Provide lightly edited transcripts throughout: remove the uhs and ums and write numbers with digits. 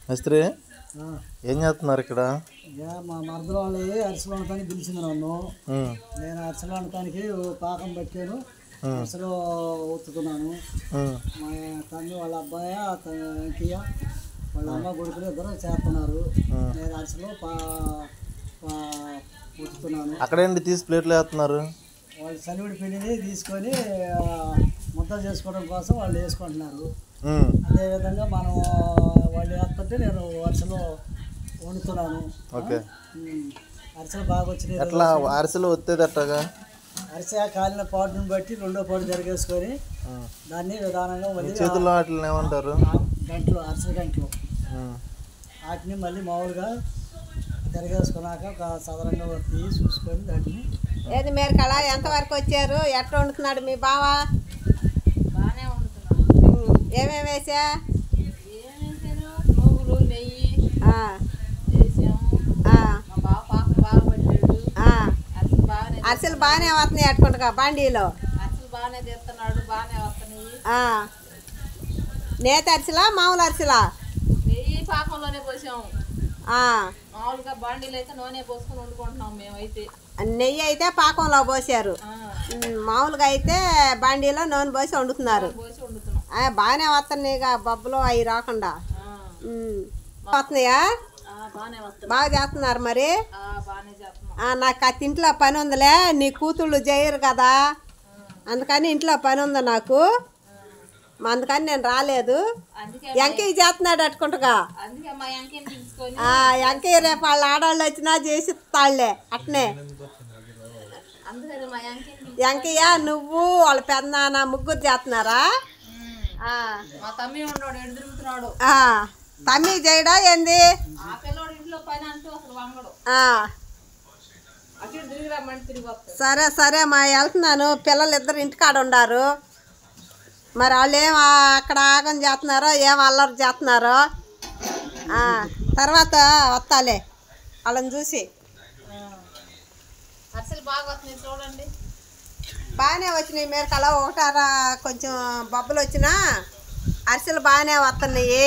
మిస్త్రీ ఏం చేస్తున్నారు ఇక్కడ? మా మరదలు వాళ్ళు అరిసెలు వండటానికి పిలిచింది నన్ను. నేను అరిసెలు వండటానికి పాకం పెట్టాను, అరిసెలు ఊతుకున్నాను. మా తమ్మి వాళ్ళ అబ్బాయి వెంకయ్య వాళ్ళ అమ్మ కొడుకులు ఇద్దరు చేస్తున్నారు. నేను అరిసెలు ఊతుకున్నాను. అక్కడేంటి తీసి ప్లేట్లు వేస్తున్నారు? వాళ్ళు శనివిడి పిండిని తీసుకొని ముద్ద చేసుకోవడం కోసం వాళ్ళు వేసుకుంటున్నారు. అదేవిధంగా మనం వాళ్ళు వేస్తుంటే నేను అరిసెలు వండుతున్నాను. ఓకే, అరిసెలు బాగా వచ్చినాయి. ఎట్లా అరిసెలు వచ్చేది అట్టగా? అరిసె కాలిన పాటును బట్టి రెండో పాటు జరిగేసుకొని దాన్ని విధానంగా మళ్ళీ చేతుల్లో వాటిని ఏమంటారు? గంటలు, అరిసెల గంటలు. వాటిని మళ్ళీ మామూలుగా తిరగేసుకున్నాక ఒక సాధారణంగా తీసి చూసుకొని దాన్ని. ఏది మీరు కళ ఎంతవరకు వచ్చారు? ఎట్లా వండుతున్నాడు మీ బావ? బాగానే వండుతున్నాడు. ఏమేమి వేసా? నువ్వులు, నెయ్యి వేసాము. మా బావ పాకం బాగా పట్టాడు. అరిసెలు బాగానే వస్తున్నాయి అట్టుకుంటా బాండీలో. అరిసెలు బాగానే చేస్తున్నాడు, బాగానే వస్తున్నాయి. నేత అరిసెలా మామూలు అరిసెలా? నెయ్యి పాకంలోనే పోసాము. మామూలుగా బాండీలు అయితే నూనె పోసుకొని వండుకుంటున్నాం మేమైతే. నెయ్యి అయితే పాకంలో పోసారు, మామూలుగా అయితే బాండీలో నూనె పోసి వండుతున్నారు. బాగానే వస్తున్నాయి బొబ్బలు అవి రాకుండా వస్తున్నాయా? బాగా చేస్తున్నారు మరి. నాకు అది ఇంట్లో పని ఉందిలే, నీ కూతుళ్ళు చేయరు కదా, అందుకని ఇంట్లో పని ఉంది నాకు, అందుకని నేను రాలేదు. ఎంకయ్య చేస్తున్నాడు అట్టుకుంటగా. ఎంకయ్య రేపు వాళ్ళ ఆడవాళ్ళు వచ్చినా చేసి తాళ్లే అట్నే. ఎంకయ్య నువ్వు వాళ్ళ పెద్దనాన్న ముగ్గురు చేస్తున్నారా? తమ్మి చేయడా ఏంది? సరే సరే మా వెళ్తున్నాను, పిల్లలు ఇద్దరు ఇంటికాడ ఉన్నారు. మరి వాళ్ళు ఏం అక్కడ ఆగం చేస్తున్నారో ఏం అల్లరి చేస్తున్నారో తర్వాత వస్తాలే వాళ్ళని చూసి. చూడండి బాగానే వచ్చినాయి మీరు కల ఒకటారా కొంచెం బొబ్బలు వచ్చినా అరిసెలు బాగానే వస్తున్నాయి.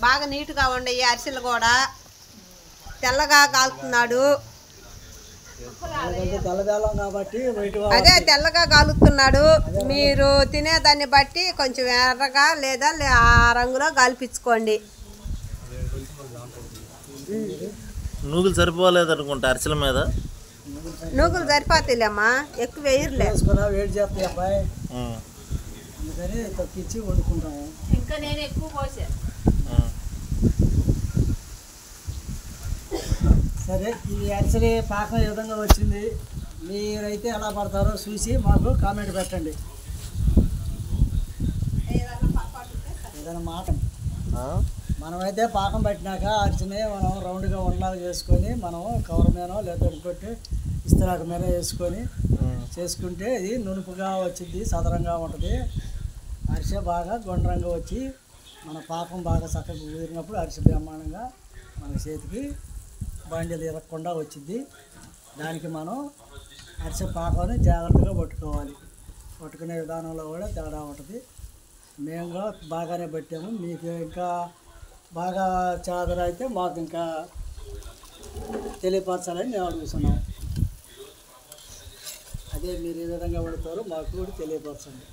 బాగా నీట్గా ఉండయి అరిసెలు కూడా. తెల్లగా కాలుతున్నాడు, అదే తెల్లగా కాలుతున్నాడు. మీరు తినేదాన్ని బట్టి కొంచెం ఎర్రగా లేదా ఆ రంగులో కాల్పించుకోండి. నూగులు సరిపోలేదు అనుకుంటా అరిసెల మీద. నూగులు సరిపోతాయిలేమ్మా, ఎక్కువ వేయర్లే. వేడి చేస్తాయి అబ్బాయి, అందుకని తప్పించి వండుకుంటాము. ఇంకా నేను ఎక్కువ పోసా. సరే, ఈ అరిసెలు పాకం ఏ విధంగా వచ్చింది, మీరైతే ఎలా పడతారో చూసి మాకు కామెంట్ పెట్టండి. ఏదైనా మాట మనమైతే పాకం పెట్టినాక అరిసెని మనం రౌండ్గా ఉండలాగా చేసుకొని మనం కవర్ మీదనో లేదా ఇంకొట్టి ఇస్తరాక మీద వేసుకొని చేసుకుంటే ఇది నునుపుగా వచ్చింది, సదరంగా ఉంటుంది. అరిసె బాగా గుండ్రంగా వచ్చి మన పాకం బాగా చక్కగా కుదిరినప్పుడు అరిసె బ్రహ్మాండంగా మన చేతికి బండిలు ఇరగకుండా వచ్చింది. దానికి మనం అరిసె పాకాన్ని జాగ్రత్తగా పట్టుకోవాలి. పట్టుకునే విధానంలో కూడా తేడా ఉంటుంది. మేము బాగానే పెట్టాము, మీకు ఇంకా బాగా చాదర అయితే మాకు ఇంకా తెలియపరచాలని మేము అడుగుతున్నాం. అదే మీరు ఏ విధంగా పడతారో మాకు కూడా తెలియపరచండి.